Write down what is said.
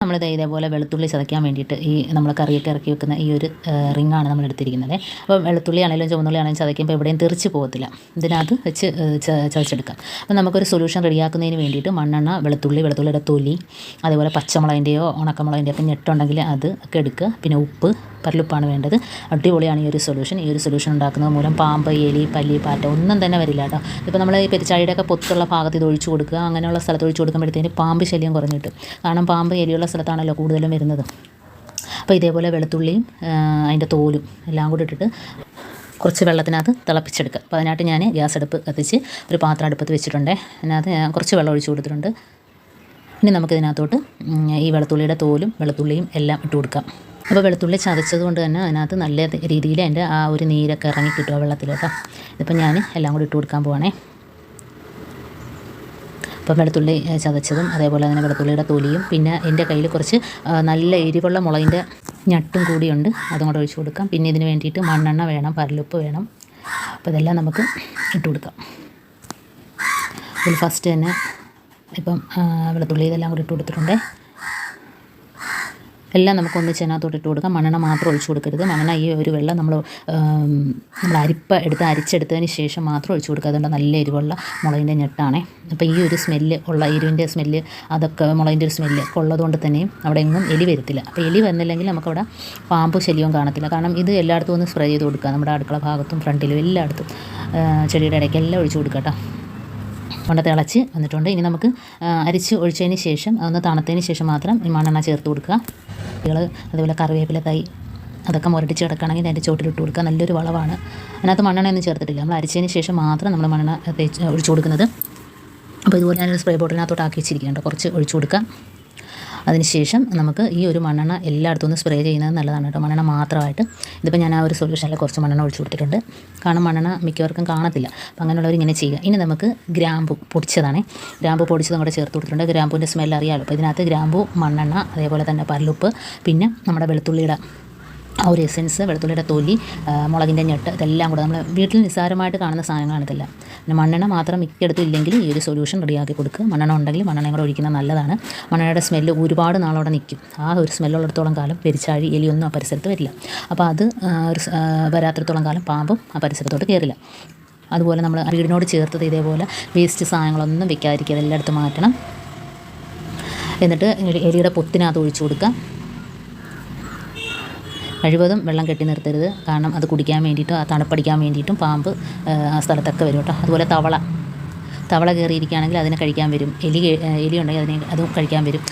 നമ്മളിത് ഇതേപോലെ വെളുത്തുള്ളി ചതയ്ക്കാൻ വേണ്ടിയിട്ട് ഈ നമ്മൾ കറിയൊക്കെ ഇറക്കി വെക്കുന്ന ഈ ഒരു റിങ്ങാണ് നമ്മൾ എടുത്തിരിക്കുന്നത്. അപ്പോൾ വെളുത്തുള്ളി ആണെങ്കിലും ചുവന്നുള്ളി ആണെങ്കിലും ചതയ്ക്കുമ്പോൾ എവിടെയും തെറിച്ച് പോകത്തില്ല. ഇതിനകത്ത് വെച്ച് ചതച്ചെടുക്കാം. അപ്പോൾ നമുക്കൊരു സൊല്യൂഷൻ റെഡിയാക്കുന്നതിന് വേണ്ടിയിട്ട് മണ്ണെണ്ണ, വെളുത്തുള്ളിയുടെ തൊലി, അതേപോലെ പച്ചമുളകിൻ്റെയോ ഉണക്കമുളകിൻ്റെയോ ഒക്കെ ഞെട്ടുണ്ടെങ്കിൽ അത് ഒക്കെ എടുക്കുക. പിന്നെ ഉപ്പ്, പല്ലുപ്പാണ് വേണ്ടത്. അടിപൊളിയാണ് ഈ ഒരു സൊല്യൂഷൻ. ഈ ഒരു സൊല്യൂഷൻ ഉണ്ടാക്കുന്നത് മൂലം പാമ്പ്, എലി, പല്ലി, പാറ്റ ഒന്നും തന്നെ വരില്ല കേട്ടോ. ഇപ്പോൾ നമ്മൾ ഈ പെരിച്ചാഴിയുടെയൊക്കെ പൊത്തുള്ള ഭാഗത്ത് ഇത് ഒഴിച്ചു കൊടുക്കുക. അങ്ങനെയുള്ള സ്ഥലത്ത് ഒഴിച്ചു കൊടുക്കുമ്പോഴത്തേന് പാമ്പ് ശല്യം കുറഞ്ഞിട്ട്. കാരണം പാമ്പ് എലിയുള്ള സ്ഥലത്താണല്ലോ കൂടുതലും വരുന്നത്. അപ്പോൾ ഇതേപോലെ വെളുത്തുള്ളിയും അതിൻ്റെ തോലും എല്ലാം കൂടി ഇട്ടിട്ട് കുറച്ച് വെള്ളത്തിനകത്ത് തിളപ്പിച്ചെടുക്കുക. അപ്പോൾ അതിനായിട്ട് ഞാൻ ഗ്യാസ് അടുപ്പ് കത്തിച്ച് ഒരു പാത്രം അടുപ്പത്ത് വെച്ചിട്ടുണ്ട്. അതിനകത്ത് ഞാൻ കുറച്ച് വെള്ളം ഒഴിച്ചു കൊടുത്തിട്ടുണ്ട്. ഇനി നമുക്കിതിനകത്തോട്ട് ഈ വെളുത്തുള്ളിയുടെ തോലും വെളുത്തുള്ളിയും എല്ലാം ഇട്ട് കൊടുക്കാം. അപ്പോൾ വെളുത്തുള്ളി ചതച്ചത് കൊണ്ട് തന്നെ അതിനകത്ത് നല്ല രീതിയിൽ അതിൻ്റെ ആ ഒരു നീരൊക്കെ ഇറങ്ങി കിട്ടുക വെള്ളത്തിൽ കേട്ടോ. ഇതിപ്പോൾ ഞാൻ എല്ലാം കൂടി ഇട്ട് കൊടുക്കാൻ പോവാണേ. അപ്പം വെളുത്തുള്ളി ചതച്ചതും അതേപോലെ തന്നെ വെളുത്തുള്ളിയുടെ തൊലിയും പിന്നെ എൻ്റെ കയ്യിൽ കുറച്ച് നല്ല എരിവുള്ള മുളകിൻ്റെ ഞട്ടും കൂടിയുണ്ട്. അതും കൂടെ ഒഴിച്ച് കൊടുക്കാം. പിന്നെ ഇതിന് വേണ്ടിയിട്ട് മണ്ണെണ്ണ വേണം, പല്ലുപ്പ് വേണം. അപ്പോൾ ഇതെല്ലാം നമുക്ക് ഇട്ട് കൊടുക്കാം. ഇതിൽ ഫസ്റ്റ് തന്നെ ഇപ്പം വെളുത്തുള്ളി ഇതെല്ലാം കൂടി ഇട്ട് കൊടുത്തിട്ടുണ്ട്. എല്ലാം നമുക്ക് ഒന്നിച്ച് അതിനകത്തോട്ട് ഇട്ട് കൊടുക്കാം. മണ്ണെണ്ണ മാത്രം ഒഴിച്ച് കൊടുക്കരുത്. മണ്ണെണ്ണ ഈ ഒരു വെള്ളം നമ്മൾ അരിച്ചെടുത്തതിന് ശേഷം മാത്രം ഒഴിച്ച് കൊടുക്കുക. അതുകൊണ്ട് നല്ല എരിവുള്ള മുളകിൻ്റെ ഞെട്ടാണേ. അപ്പോൾ ഈ ഒരു സ്മെല്ല് ഉള്ള എരിവിൻ്റെ സ്മെല്ല് അതൊക്കെ മുളകിൻ്റെ ഒരു സ്മെല്ല് ഒക്കെ ഉള്ളതുകൊണ്ട് തന്നെയും അവിടെ എങ്ങും എലി വരത്തില്ല. അപ്പോൾ എലി വന്നില്ലെങ്കിൽ നമുക്കവിടെ പാമ്പ് ശല്യവും കാണത്തില്ല. കാരണം ഇത് എല്ലായിടത്തും ഒന്ന് സ്പ്രേ ചെയ്ത് കൊടുക്കുക. നമ്മുടെ അടുക്കള ഭാഗത്തും ഫ്രണ്ടിലും എല്ലായിടത്തും ചെടിയുടെ ഇടയ്ക്കെല്ലാം ഒഴിച്ച് കൊടുക്കുക കേട്ടോ. കൊണ്ട് തിളച്ച് വന്നിട്ടുണ്ട്. ഇനി നമുക്ക് അരിച്ച് ഒഴിച്ചതിന് ശേഷം അതൊന്ന് തണുത്തതിന് ശേഷം മാത്രം ഈ മണ്ണെണ്ണ ചേർത്ത് കൊടുക്കുക. അതേപോലെ കറിവേപ്പില തൈ അതൊക്കെ മുരടിച്ച് കിടക്കുകയാണെങ്കിൽ അതിൻ്റെ ചോട്ടിലിട്ട് കൊടുക്കുക. നല്ലൊരു വളമാണ്. അതിനകത്ത് മണ്ണെണ്ണയൊന്നും ചേർത്തിട്ടില്ല. നമ്മൾ അരിച്ചതിന് ശേഷം മാത്രം നമ്മൾ മണ്ണെണ്ണ ഒഴിച്ച് കൊടുക്കുന്നത്. അപ്പോൾ ഇതുപോലെ ഞാനൊരു സ്പ്രേ ബോട്ടിലിനകത്തോട്ട് ആക്കി വെച്ചിരിക്കുന്നുണ്ട്. കുറച്ച് ഒഴിച്ച് കൊടുക്കാം. അതിനുശേഷം നമുക്ക് ഈ ഒരു മണ്ണെണ്ണ എല്ലായിടത്തും ഒന്ന് സ്പ്രേ ചെയ്യുന്നത് നല്ലതാണ് കേട്ടോ. മണ്ണെണ്ണ മാത്രമായിട്ട് ഇതിപ്പോൾ ഞാൻ ആ ഒരു സൊല്യൂഷനിൽ കുറച്ച് മണ്ണെണ്ണ ഒഴിച്ച് കൊടുത്തിട്ടുണ്ട്. കാരണം മണ്ണെണ്ണ മിക്കവർക്കും കാണത്തില്ല. അപ്പോൾ അങ്ങനെയുള്ളവർ ഇങ്ങനെ ചെയ്യുക. ഇനി നമുക്ക് ഗ്രാമ്പു പൊടിച്ചതാണേ. ഗ്രാമ്പു പൊടിച്ചതും കൂടെ ചേർത്ത് കൊടുത്തിട്ടുണ്ട്. ഗ്രാമ്പൂവിൻ്റെ സ്മെല്ല് അറിയാമല്ലോ. അപ്പോൾ ഇതിനകത്ത് ഗ്രാമ്പു, മണ്ണെണ്ണ, അതേപോലെ തന്നെ പല്ലുപ്പ്, പിന്നെ നമ്മുടെ വെളുത്തുള്ളിയുടെ ആ ഒരു എസൻസ്, വെളുത്തുള്ളിയുടെ തൊലി, മുളകിൻ്റെ ഞെട്ട്, ഇതെല്ലാം കൂടെ നമ്മൾ വീട്ടിൽ നിസ്സാരമായിട്ട് കാണുന്ന സാധനങ്ങളാണ് ഇതെല്ലാം. പിന്നെ മണ്ണെണ്ണ മാത്രം മിക്കയിടത്തും ഇല്ലെങ്കിൽ ഈ ഒരു സൊല്യൂഷൻ റെഡിയാക്കി കൊടുക്കുക. മണ്ണെണ്ണ ഉണ്ടെങ്കിൽ മണ്ണെണ്ണയും കൂടെ ഒഴിക്കുന്നത് നല്ലതാണ്. മണ്ണെണ്ണയുടെ സ്മെല്ല് ഒരുപാട് നാളോടെ നിൽക്കും. ആ ഒരു സ്മെല്ലുള്ളിടത്തോളം കാലം പെരിച്ചാഴി, എലിയൊന്നും ആ പരിസരത്ത് വരില്ല. അപ്പോൾ അത് വരാത്തിടത്തോളം കാലം പാമ്പും ആ പരിസരത്തോട്ട് കയറില്ല. അതുപോലെ നമ്മൾ വീടിനോട് ചേർത്തത് ഇതേപോലെ വേസ്റ്റ് സാധനങ്ങളൊന്നും വെക്കാതിരിക്കുക. എല്ലായിടത്തും മാറ്റണം. എന്നിട്ട് എലിയുടെ പൊത്തിനകത്ത് ഒഴിച്ചു കൊടുക്കുക. കഴിവതും വെള്ളം കെട്ടി നിർത്തരുത്. കാരണം അത് കുടിക്കാൻ വേണ്ടിയിട്ടും ആ തണുപ്പടിക്കാൻ വേണ്ടിയിട്ടും പാമ്പ് ആ സ്ഥലത്തൊക്കെ വരും കേട്ടോ. അതുപോലെ തവള കയറിയിരിക്കുകയാണെങ്കിൽ അതിനെ കഴിക്കാൻ വരും. എലി ഉണ്ടെങ്കിൽ അതും കഴിക്കാൻ വരും.